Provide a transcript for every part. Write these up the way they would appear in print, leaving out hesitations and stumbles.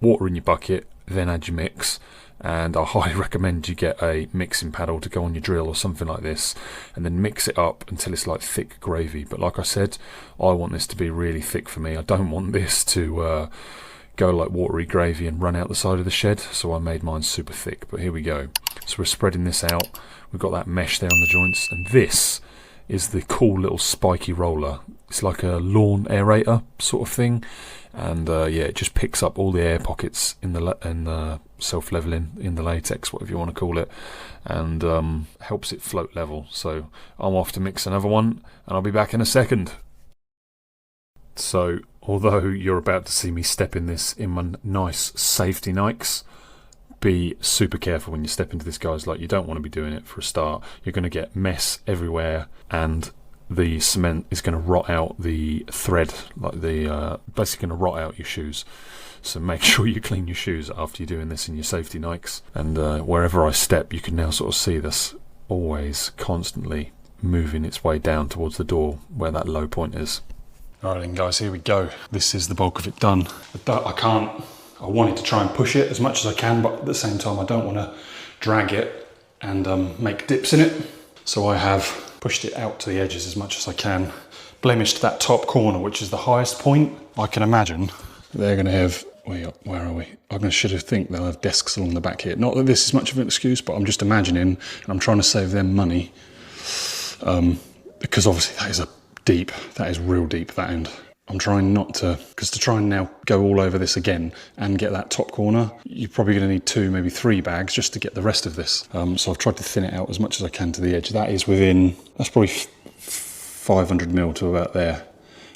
water in your bucket, then add your mix. And I highly recommend you get a mixing paddle to go on your drill or something like this, and then mix it up until it's like thick gravy. But like I said, I want this to be really thick for me. I don't want this to go like watery gravy and run out the side of the shed, so I made mine super thick. But here we go. So we're spreading this out. We've got that mesh there on the joints, and this is the cool little spiky roller. It's like a lawn aerator sort of thing, and yeah, it just picks up all the air pockets in the self-leveling in the latex, whatever you want to call it, and helps it float level. So I'm off to mix another one, and I'll be back in a second. So although you're about to see me step in this in my nice safety Nikes, be super careful when you step into this, guys. Like, you don't want to be doing it for a start. You're going to get mess everywhere, and the cement is going to rot out the thread, like the basically going to rot out your shoes. So make sure you clean your shoes after you're doing this in your safety Nikes. And wherever I step, you can now sort of see this always constantly moving its way down towards the door where that low point is. Alright then, guys, here we go. This is the bulk of it done. I wanted to try and push it as much as I can, but at the same time I don't want to drag it and make dips in it. So I have pushed it out to the edges as much as I can, blemished that top corner, which is the highest point. I can imagine they're going to have, where are we? Should have think they'll have desks along the back here. Not that this is much of an excuse, but I'm just imagining, and I'm trying to save them money, because obviously that is real deep, that end. I'm trying not to, because to try and now go all over this again and get that top corner, you're probably going to need 2, maybe 3 bags just to get the rest of this. So I've tried to thin it out as much as I can to the edge. That's probably 500 mil to about there.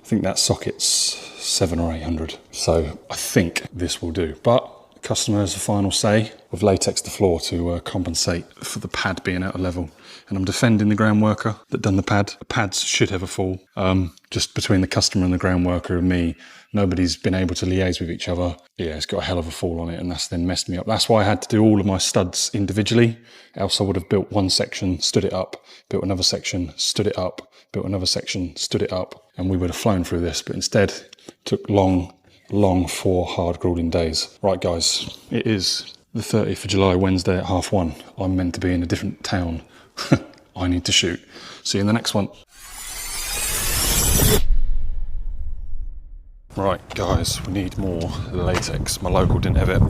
I think that socket's 700 or 800. So I think this will do. But the customer has the final say with latex to floor to compensate for the pad being out of level. And I'm defending the ground worker that done the pad. The pads should have a fall. Just between the customer and the ground worker and me, nobody's been able to liaise with each other. Yeah, it's got a hell of a fall on it, and that's then messed me up. That's why I had to do all of my studs individually. Else I would have built one section, stood it up, built another section, stood it up, built another section, stood it up, and we would have flown through this. But instead, it took long 4 hard grueling days. Right, guys, it is the 30th of July, Wednesday at 1:30. I'm meant to be in a different town. I need to shoot. See you in the next one. Right, guys, we need more latex. My local didn't have it.